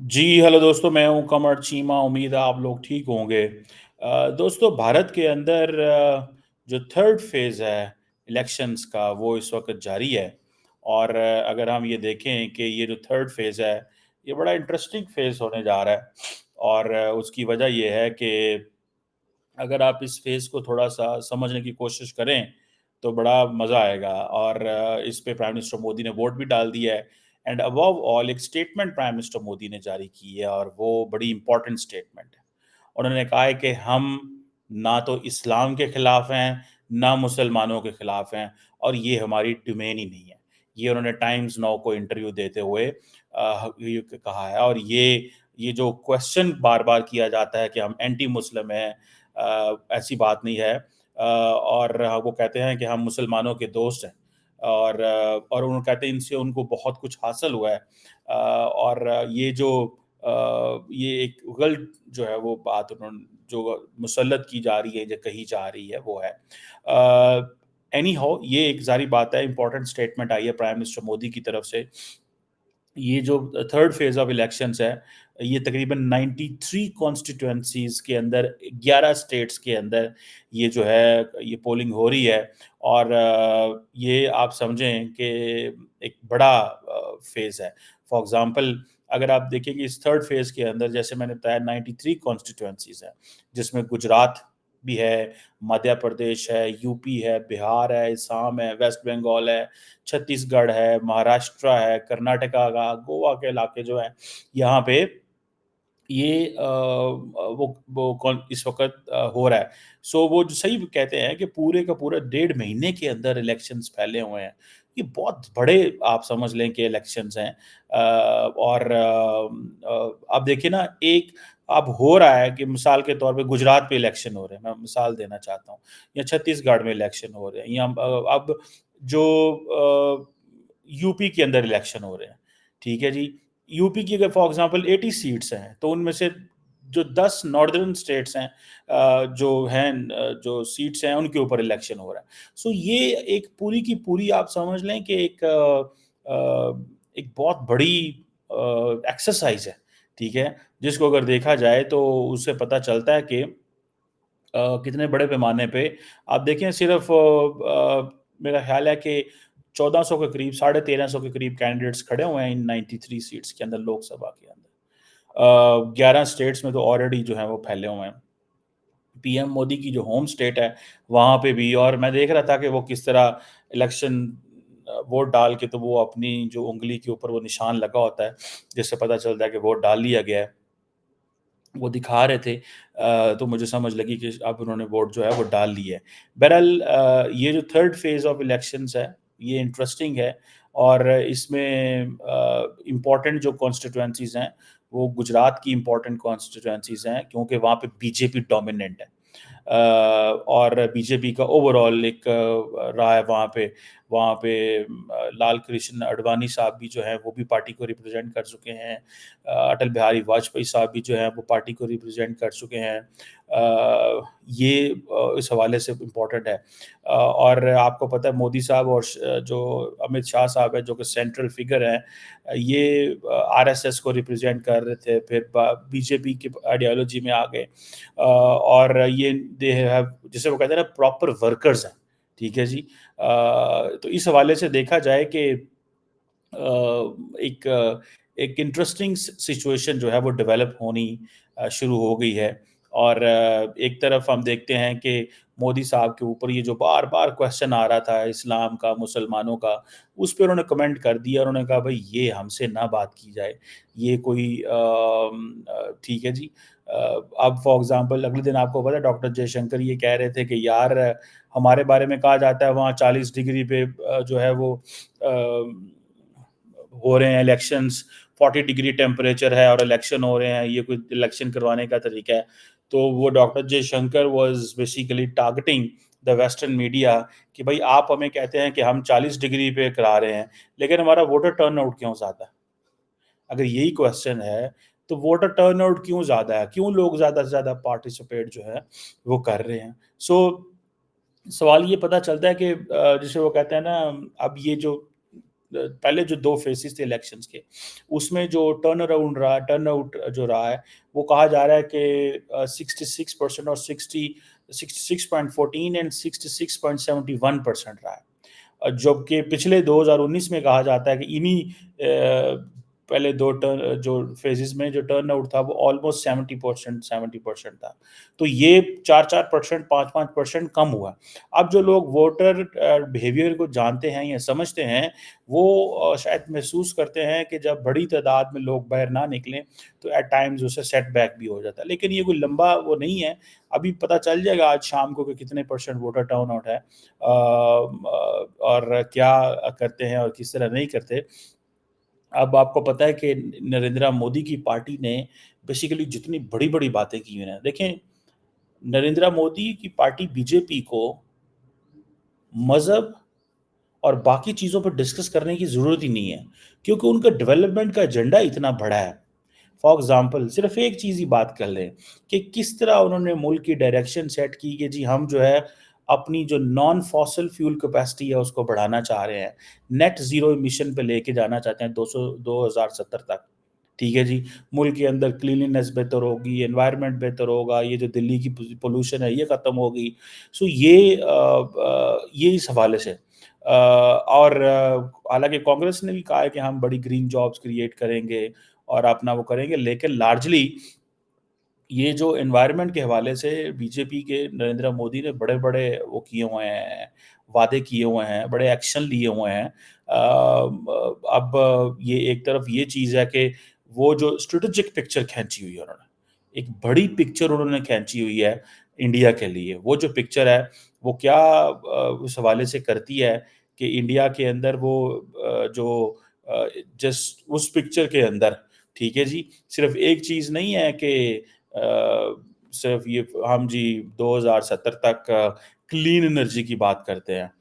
जी, hello दोस्तों, मैं हूँ कमर चीमा, उम्मीद है आप लोग ठीक होंगे। दोस्तों भारत के अंदर जो थर्ड फ़ेज़ है इलेक्शंस का वो इस वक़्त जारी है और अगर हम ये देखें कि ये जो थर्ड फ़ेज़ है, ये बड़ा इंटरेस्टिंग फ़ेज़ होने जा रहा है और उसकी वजह ये है कि अगर आप इस फ़ेज़ को थोड़ा-सा समझने की कोशिश करें, तो बड़ा मज़ा आएगा और इस पे प्राइम मिनिस्टर मोदी ने वोट भी डाल दिया है एंड अबव ऑल एक स्टेटमेंट प्राइम मिनिस्टर मोदी ने जारी की है और वो बड़ी इम्पोर्टेंट स्टेटमेंट है। उन्होंने कहा है कि हम ना तो इस्लाम के खिलाफ हैं, ना मुसलमानों के खिलाफ हैं और ये हमारी डोमेन ही नहीं है। ये उन्होंने टाइम्स नाउ को इंटरव्यू देते हुए ये कहा है और ये जो क्वेश्चन बार-बार किया जाता है कि हम एंटी मुस्लिम हैं, ऐसी बात नहीं है। और वो कहते हैं कि हम मुसलमानों के दोस्त हैं और उन्होंने कहते हैं इनसे उनको बहुत कुछ हासिल हुआ है। और ये एक गलत जो है वो बात उन्होंने जो मुसल्लत की जा रही है, जो कही जा रही है वो है। एनी हाउ ये एक ज़ाहिर बात है, इम्पोर्टेंट स्टेटमेंट आई है प्राइम मिनिस्टर मोदी की तरफ से। ये जो थर्ड फेज़ ऑफ इलेक्शंस है, ये तकरीबन 93 कॉन्स्टिट्यूएंसीज़ के अंदर 11 स्टेट्स के अंदर ये जो है, ये पोलिंग हो रही है और ये आप समझें कि एक बड़ा फेज़ है। फॉर एग्ज़ाम्पल अगर आप देखेंगे इस थर्ड फेज़ के अंदर जैसे मैंने बताया 93 कॉन्स्टिट्यूएंसीज़ हैं, जिसमें गुजरात भी है, मध्य प्रदेश है, यूपी है, बिहार है, असम है, वेस्ट बंगाल है, छत्तीसगढ़ है, महाराष्ट्र है, कर्नाटका का, गोवा के इलाके जो हैं, यहाँ पे ये वो कौन इस वक़्त हो रहा है। सो वो जो सही कहते हैं कि पूरे का पूरा डेढ़ महीने के अंदर इलेक्शंस फैले हुए हैं। ये बहुत बड़े आप समझ लें कि इलेक्शंस हैं। और आप देखिए ना एक अब हो रहा है कि मिसाल के तौर पे गुजरात पे इलेक्शन हो रहे हैं, मैं मिसाल देना चाहता हूँ या छत्तीसगढ़ में इलेक्शन हो रहे हैं या अब जो यूपी के अंदर इलेक्शन हो रहे हैं, ठीक है जी? यूपी की अगर फॉर एग्ज़ाम्पल 80 सीट्स हैं, तो उनमें से जो 10 नॉर्दर्न स्टेट्स हैं, जो सीट्स हैं उनके ऊपर इलेक्शन हो रहा है। सो ये एक पूरी की पूरी आप समझ लें कि एक बहुत बड़ी एक्सरसाइज़ है, ठीक है? जिसको अगर देखा जाए तो उससे पता चलता है कि कितने बड़े पैमाने पे आप देखें सिर्फ़ मेरा ख़्याल है कि 1400 के करीब, साढ़े 1300 के करीब कैंडिडेट्स खड़े हुए हैं इन 93 सीट्स के अंदर लोकसभा के अंदर। 11 स्टेट्स में तो ऑलरेडी जो है वो फैले हुए हैं। पीएम मोदी की जो होम स्टेट है, वहाँ पे भी और मैं देख रहा था कि वो किस तरह इलेक्शन वोट डाल के तो वो अपनी जो उँगली के ऊपर वो निशान लगा होता है, जिससे पता चलता है कि वोट डाल लिया गया है। वो दिखा रहे थे तो मुझे समझ लगी कि अब उन्होंने वोट जो है वो डाल ली है। बहरहाल ये जो थर्ड फेज़ ऑफ इलेक्शंस है, ये इंटरेस्टिंग है और इसमें इम्पोर्टेंट जो कॉन्स्टिट्यूएंसीज़ हैं, वो गुजरात की इम्पोर्टेंट कॉन्स्टिट्यूएंसीज़ हैं क्योंकि वहाँ पे बीजेपी डोमिनेंट है। और बीजेपी का ओवरऑल एक रहा है वहाँ पे लाल कृष्ण आडवाणी साहब भी जो हैं वो भी पार्टी को रिप्रेज़ेंट कर चुके हैं। अटल बिहारी वाजपेयी साहब भी जो हैं वो पार्टी को रिप्रेज़ेंट कर चुके हैं। ये इस हवाले से इम्पोर्टेंट है। और आपको पता है मोदी साहब और जो अमित शाह साहब हैं जो कि सेंट्रल फिगर हैं, ये आरएसएस को रिप्रेज़ेंट कर रहे थे, फिर ब बीजेपी की आइडियोलॉजी में आ गए। और ये दे हैव जिसे वो कहते हैं ना प्रॉपर वर्कर्स हैं, ठीक है जी? तो इस हवाले से देखा जाए कि एक एक इंटरेस्टिंग सिचुएशन जो है वो डेवलप होनी शुरू हो गई है और एक तरफ हम देखते हैं कि मोदी साहब के ऊपर ये जो बार-बार क्वेश्चन आ रहा था इस्लाम का, मुसलमानों का, उस पे उन्होंने कमेंट कर दिया। उन्होंने कहा भई ये हमसे ना बात की जाए। ये कोई ठीक है जी। अब फॉर एग्ज़ाम्पल अगले दिन आपको पता है डॉक्टर जयशंकर ये कह रहे थे कि यार हमारे बारे में कहा जाता है वहाँ 40 डिग्री पे जो है वो हो रहे हैं इलेक्शंस, 40 डिग्री टेम्परेचर है और इलेक्शन हो रहे हैं, ये कोई इलेक्शन करवाने का तरीका है। तो वो doctor Jaishankar was basically targeting the western media कि भई आप हमें कहते हैं कि हम 40 डिग्री पे करा रहे हैं, लेकिन हमारा वोटर टर्नआउट क्यों ज़्यादा है? अगर यही क्वेश्चन है, तो वोटर टर्नआउट क्यों ज़्यादा है? क्यों लोग ज़्यादा से ज़्यादा पार्टिसिपेट जो है, वो कर रहे हैं? सवाल ये पता चलता है कि जिसे वो कहते हैं ना अब ये जो पहले जो 2 फेजेस थे इलेक्शंस के, उसमें जो टर्नआउट जो रहा है, वो कहा जा रहा है कि 66% और 66.14 एंड 66.71% रहा है। जबकि पिछले 2019 में कहा जाता है कि इन्हीं पहले 2 जो फेजेस में जो टर्नआउट था वो ऑलमोस्ट 70% था। तो ये 4-4%, 5-5% कम हुआ। अब जो लोग वोटर बिहेवियर को जानते हैं या समझते हैं, वो शायद महसूस करते हैं कि जब बड़ी तादाद में लोग बाहर ना निकलें, तो एट टाइम्स उससे सेटबैक भी हो जाता है। लेकिन ये कोई लंबा वो नहीं है, अभी पता चल जाएगा आज शाम को कि कितने परसेंट वोटर टर्नआउट है, और क्या करते हैं और किस तरह नहीं करते। अब आपको पता है कि नरेंद्र मोदी की पार्टी ने बेसिकली जितनी बड़ी-बड़ी बातें की हैं, देखें, नरेंद्र मोदी की पार्टी बीजेपी को मज़हब और बाकी चीज़ों पर डिस्कस करने की ज़रूरत ही नहीं है, क्योंकि उनका डेवलपमेंट का एजेंडा इतना बड़ा है। फॉर एग्ज़ाम्पल सिर्फ़ एक चीज़ ही बात कर लें कि किस तरह उन्होंने मुल्क की डायरेक्शन सेट की कि जी हम जो है अपनी जो नॉन फॉसिल फ्यूल कैपेसिटी है उसको बढ़ाना चाह रहे हैं। नेट ज़ीरो एमिशन पे लेके जाना चाहते हैं 2070 तक। ठीक है जी, मुल्क के अंदर क्लीनलीनेस बेहतर होगी, एनवायरनमेंट बेहतर होगा, ये जो दिल्ली की पोल्यूशन है ये ख़त्म होगी। सो ये इस हवाले से और हालाँकि कांग्रेस ने भी कहा है कि हम बड़ी ग्रीन जॉब्स क्रिएट करेंगे और अपना वो करेंगे, लेकिन लार्जली ये जो एनवायरनमेंट के हवाले से बीजेपी के नरेंद्र मोदी ने बड़े-बड़े वो किए हुए हैं, वादे किए हुए हैं, बड़े एक्शन लिए हुए हैं। अब ये एक तरफ ये चीज़ है कि वो जो स्ट्रैटेजिक पिक्चर खींची हुई है उन्होंने, एक बड़ी पिक्चर उन्होंने खींची हुई है इंडिया के लिए। वो जो पिक्चर है, वो क्या उस हवाले से करती है कि इंडिया के अंदर वो जस्ट उस पिक्चर के अंदर, ठीक है जी, सिर्फ़ एक चीज़ नहीं है कि सिर्फ ये हम जी 2070 तक क्लीन एनर्जी की बात करते हैं।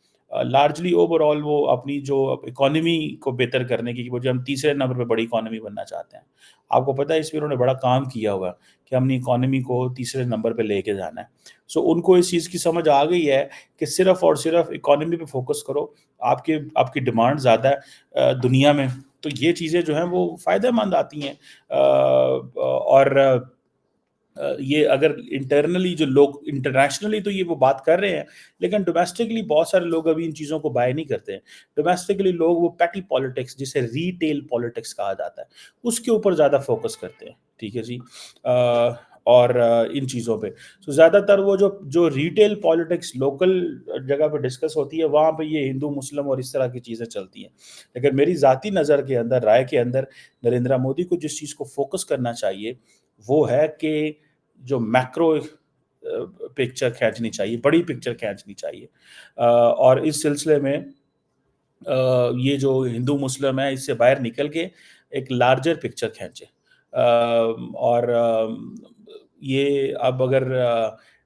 लार्जली ओवरऑल वो अपनी जो इकोनॉमी को बेहतर करने की, वो जो हम तीसरे नंबर पे बड़ी इकोनॉमी बनना चाहते हैं। आपको पता है इसमें उन्होंने बड़ा काम किया हुआ है कि हमने इकोनॉमी को तीसरे नंबर पे लेके जाना है। सो उनको इस चीज़ की समझ आ गई है कि सिर्फ़ और सिर्फ़ इकोनॉमी पे फ़ोकस करो, आपकी आपकी डिमांड ज़्यादा है दुनिया में, तो ये चीज़ें जो हैं वो फ़ायदेमंद आती हैं। और ये अगर इंटरनली जो लोग इंटरनेशनली तो ये वो बात कर रहे हैं, लेकिन डोमेस्टिकली बहुत सारे लोग अभी इन चीज़ों को बाय नहीं करते हैं। डोमेस्टिकली लोग वो पेटी पॉलिटिक्स, जिसे रिटेल पॉलिटिक्स कहा जाता है, उसके ऊपर ज़्यादा फ़ोकस करते हैं, ठीक है जी? और इन चीज़ों पे। तो ज़्यादातर वो जो जो रिटेल पॉलिटिक्स लोकल जगह पे डिस्कस होती है, वहाँ पे ये हिंदू, मुस्लिम और इस तरह की चीज़ें चलती हैं। लेकिन मेरी ज़ाती नज़र के अंदर, राय के अंदर, नरेंद्र मोदी को जिस चीज़ को फ़ोकस करना चाहिए, वो है कि जो मैक्रो पिक्चर खींचनी चाहिए, बड़ी पिक्चर खींचनी चाहिए। और इस सिलसिले में ये जो हिंदू मुस्लिम है इससे बाहर निकल के एक लार्जर पिक्चर खींचे। और ये अब अगर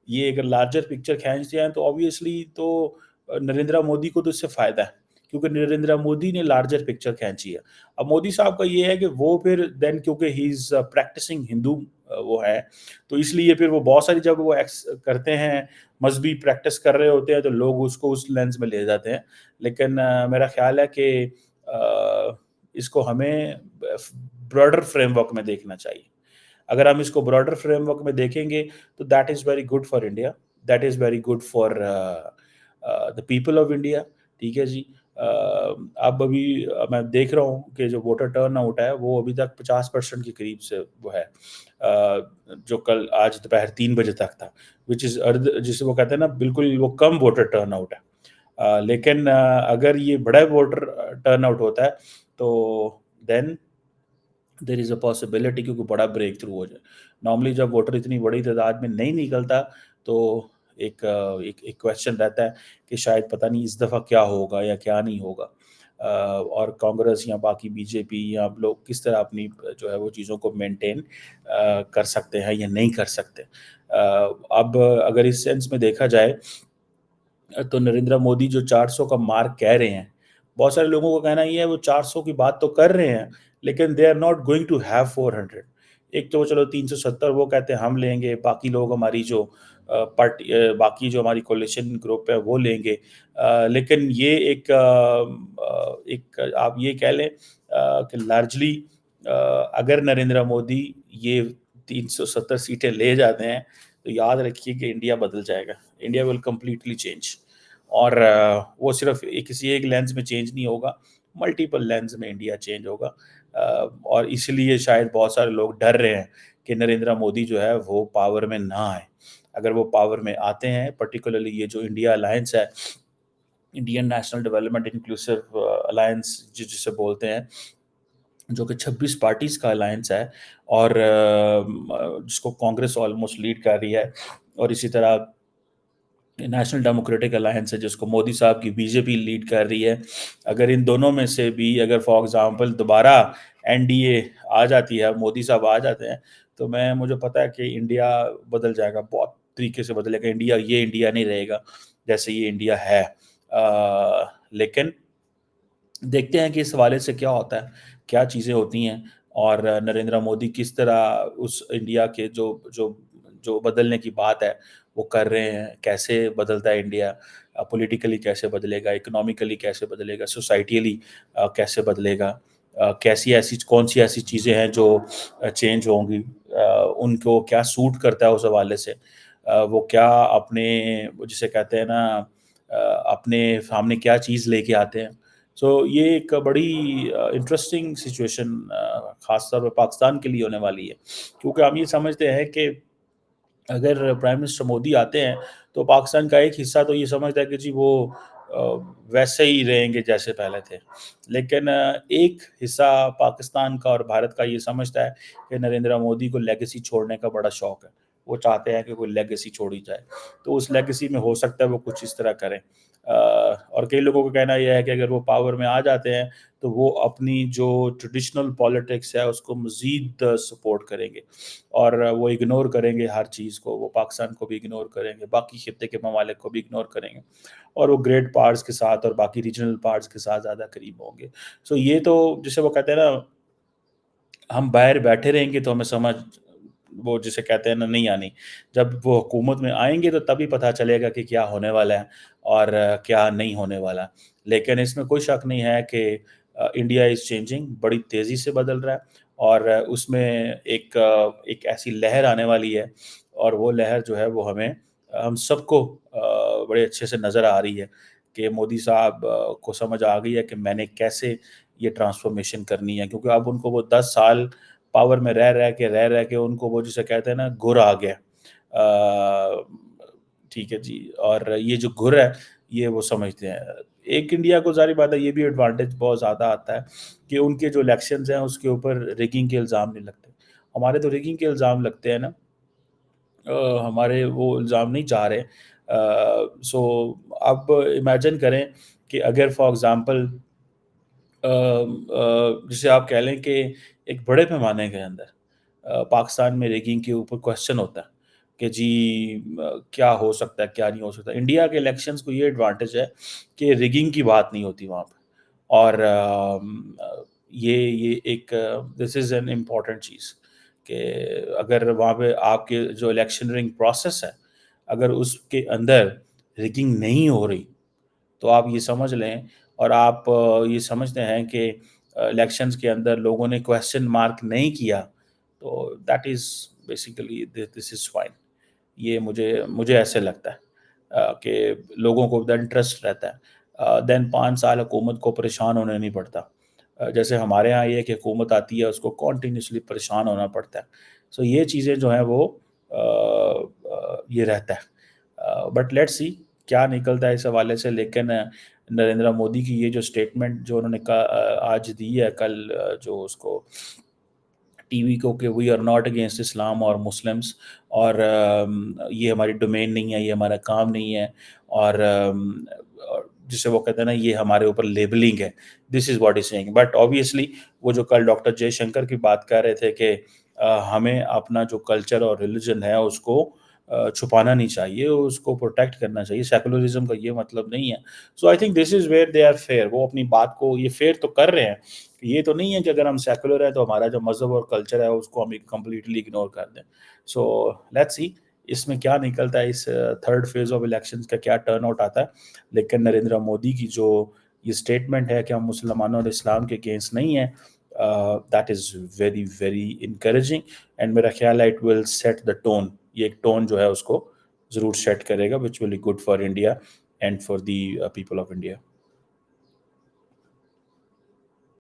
ये अगर लार्जर पिक्चर खींचते हैं तो ऑब्वियसली तो नरेंद्र मोदी को तो इससे फ़ायदा है, क्योंकि नरेंद्र मोदी ने लार्जर पिक्चर खींची है। अब मोदी साहब का ये है कि वो फिर देन क्योंकि ही इज़ प्रैक्टिसिंग हिंदू वो है, तो इसलिए फिर वो बहुत सारी जब वो एक्स करते हैं, मज़हबी प्रैक्टिस कर रहे होते हैं, तो लोग उसको उस लेंस में ले जाते हैं। लेकिन मेरा ख़्याल है कि इसको हमें ब्रॉडर फ्रेमवर्क में देखना चाहिए। अगर हम इसको ब्रॉडर फ्रेमवर्क में देखेंगे, तो that is very good for India, that is very good for the people of India, ठीक है जी। अब अभी मैं देख रहा हूँ कि जो वोटर टर्नआउट है, वो अभी तक 50% के करीब से वो है। जो कल आज दोपहर 3 बजे तक था, व्हिच इज़ जिसे वो कहते हैं ना, बिल्कुल वो कम वोटर टर्नआउट है। लेकिन अगर ये बड़ा वोटर टर्नआउट होता है, तो then there is a possibility कि कोई बड़ा ब्रेक थ्रू हो जाए। नॉर्मली जब वोटर इतनी बड़ी तादाद में नहीं निकलता, तो एक क्वेश्चन रहता है कि शायद पता नहीं इस दफ़ा क्या होगा या क्या नहीं होगा। और कांग्रेस या बाकी बीजेपी या आप लोग किस तरह अपनी जो है वो चीज़ों को मेंटेन कर सकते हैं या नहीं कर सकते। अब अगर इस सेंस में देखा जाए, तो नरेंद्र मोदी जो 400 का मार्क कह रहे हैं, बहुत सारे लोगों का कहना ये है वो 400 की बात तो कर रहे हैं, लेकिन they are not going to have 400। ایک تو وہ چلو 370 وہ کہتے ہیں ہم لیں گے، باقی لوگ ہماری جو پارٹی باقی جو ہماری کولیشن گروپ ہے وہ لیں گے، لیکن یہ ایک آپ یہ کہہ لیں کہ لارجلی اگر نریندر مودی یہ 370 سیٹیں لے جاتے ہیں تو یاد رکھیے کہ انڈیا بدل جائے گا، انڈیا ول کمپلیٹلی چینج، اور وہ صرف کسی ایک لینز میں چینج نہیں ہوگا، ملٹیپل لینز میں انڈیا چینج ہوگا، اور اس لیے شاید بہت سارے لوگ ڈر رہے ہیں کہ نریندر مودی جو ہے وہ پاور میں نہ آئے۔ اگر وہ پاور میں آتے ہیں، پرٹیکولرلی یہ جو انڈیا الائنس ہے، Indian national development inclusive alliance جسے بولتے ہیں، جو کہ 26 پارٹیز کا الائنس ہے، اور جس کو کانگریس آلموسٹ لیڈ کر رہی ہے، اور اسی طرح نیشنل ڈیموکریٹک الائنس ہے جس کو مودی صاحب کی بی جے پی لیڈ کر رہی ہے۔ اگر ان دونوں میں سے بھی اگر فار ایگزامپل دوبارہ این ڈی اے آ جاتی ہے، مودی صاحب آ جاتے ہیں، تو مجھے پتا ہے کہ انڈیا بدل جائے گا، بہت طریقے سے بدلے گا انڈیا، یہ انڈیا نہیں رہے گا جیسے یہ انڈیا ہے۔ لیکن دیکھتے ہیں کہ اس حوالے سے کیا ہوتا ہے، کیا چیزیں ہوتی ہیں، اور نریندر مودی کس طرح اس انڈیا کے جو بدلنے کی بات ہے وہ کر رہے ہیں، کیسے بدلتا ہے انڈیا، پولیٹیکلی کیسے بدلے گا، اکنامیکلی کیسے بدلے گا، سوسائٹیلی کیسے بدلے گا، کون سی ایسی چیزیں ہیں جو چینج ہوں گی، ان کو کیا سوٹ کرتا ہے اس حوالے سے، وہ کیا اپنے جسے کہتے ہیں نا اپنے سامنے کیا چیز لے کے آتے ہیں۔ سو یہ ایک بڑی انٹرسٹنگ سچویشن خاص طور پہ پاکستان کے لیے ہونے والی ہے، کیونکہ ہم یہ سمجھتے ہیں کہ اگر پرائم منسٹر مودی آتے ہیں تو پاکستان کا ایک حصہ تو یہ سمجھتا ہے کہ جی وہ ویسے ہی رہیں گے جیسے پہلے تھے، لیکن ایک حصہ پاکستان کا اور بھارت کا یہ سمجھتا ہے کہ نریندر مودی کو لیگیسی چھوڑنے کا بڑا شوق ہے، وہ چاہتے ہیں کہ کوئی لیگیسی چھوڑی جائے، تو اس لیگیسی میں ہو سکتا ہے وہ کچھ اس طرح کریں، اور کئی لوگوں کا کہنا یہ ہے کہ اگر وہ پاور میں آ جاتے ہیں تو وہ اپنی جو ٹریڈیشنل پالیٹکس ہے اس کو مزید سپورٹ کریں گے، اور وہ اگنور کریں گے ہر چیز کو، وہ پاکستان کو بھی اگنور کریں گے، باقی خطے کے ممالک کو بھی اگنور کریں گے، اور وہ گریٹ پارٹس کے ساتھ اور باقی ریجنل پارٹس کے ساتھ زیادہ قریب ہوں گے۔ سو یہ تو جسے وہ کہتے ہیں نا ہم باہر بیٹھے رہیں گے تو ہمیں سمجھ وہ جسے کہتے ہیں نا نہیں آنی، جب وہ حکومت میں آئیں گے تو تبھی پتہ چلے گا کہ کیا ہونے والا ہے اور کیا نہیں ہونے والا، لیکن اس میں کوئی شک نہیں ہے کہ انڈیا از چینجنگ، بڑی تیزی سے بدل رہا ہے، اور اس میں ایک ایسی لہر آنے والی ہے، اور وہ لہر جو ہے وہ ہم سب کو بڑے اچھے سے نظر آ رہی ہے کہ مودی صاحب کو سمجھ آ گئی ہے کہ میں نے کیسے یہ ٹرانسفارمیشن کرنی ہے، کیونکہ اب ان کو وہ 10 سال پاور میں رہ کے ان کو وہ جسے کہتے ہیں نا گر آ گیا، ٹھیک ہے جی، اور یہ جو گر ہے یہ وہ سمجھتے ہیں۔ ایک انڈیا کو ظاہر بات ہے یہ بھی ایڈوانٹیج بہت زیادہ آتا ہے کہ ان کے جو الیکشنز ہیں اس کے اوپر ریگنگ کے الزام نہیں لگتے، ہمارے تو ریگنگ کے الزام لگتے ہیں نا، ہمارے وہ الزام نہیں جا رہے، سو اب امیجن کریں کہ اگر فار ایگزامپل جسے آپ کہہ لیں کہ ایک بڑے پیمانے کے اندر پاکستان میں ریگنگ کے اوپر کوشچن ہوتا ہے کہ جی کیا ہو سکتا ہے کیا نہیں ہو سکتا، انڈیا کے الیکشنز کو یہ ایڈوانٹیج ہے کہ ریگنگ کی بات نہیں ہوتی وہاں پہ، اور یہ ایک دس از این امپورٹنٹ چیز کہ اگر وہاں پہ آپ کے جو الیکشن رنگ پروسیس ہے اگر اس کے اندر ریگنگ نہیں ہو رہی تو آپ یہ سمجھ لیں، اور آپ یہ سمجھتے ہیں کہ الیکشنز کے اندر لوگوں نے کویسچن مارک نہیں کیا، تو that is basically this is fine, یہ مجھے ایسے لگتا ہے کہ لوگوں کو دین ٹرسٹ رہتا ہے، دین 5 سال حکومت کو پریشان ہونے نہیں پڑتا، جیسے ہمارے ہاں یہ کہ حکومت آتی ہے اس کو کنٹینیوسلی پریشان ہونا پڑتا ہے، سو یہ چیزیں جو ہیں وہ یہ رہتا ہے، بٹ لیٹ سی کیا نکلتا ہے اس حوالے سے، لیکن نریندر مودی کی یہ جو سٹیٹمنٹ جو انہوں نے آج دی ہے، کل جو اس کو ٹی وی کو کہ وی آر ناٹ اگینسٹ اسلام اور مسلمس، اور یہ ہماری ڈومین نہیں ہے، یہ ہمارا کام نہیں ہے، اور جسے وہ کہتے ہیں نا یہ ہمارے اوپر لیبلنگ ہے، this is what is seeing, but obviously وہ جو کل ڈاکٹر جے شنکر کی بات کر رہے تھے کہ ہمیں اپنا جو کلچر اور ریلیجن ہے اس کو چھپانا نہیں چاہیے، اس کو پروٹیکٹ کرنا چاہیے. سیکولرزم کا یہ مطلب نہیں ہے. So I think this is where they are fair. وہ اپنی بات کو یہ فیئر تو کر رہے ہیں. یہ تو نہیں ہے کہ اگر ہم سیکولر ہیں تو ہمارا جو مذہب اور کلچر ہے اس کو ہم کمپلیٹلی اگنور کر دیں. سو لیٹس سی اس میں کیا نکلتا ہے، اس تھرڈ فیز آف الیکشنز کا کیا ٹرن آؤٹ آتا ہے. لیکن نریندر مودی کی جو یہ اسٹیٹمنٹ ہے کہ ہم مسلمانوں اور اسلام کے اگینسٹ نہیں ہیں، that is very very encouraging. And میرا خیال ہے it will set the tone. یہ ایک ٹون جو ہے اس کو ضرور سیٹ کرے گا، which will be good for India and for the people of India.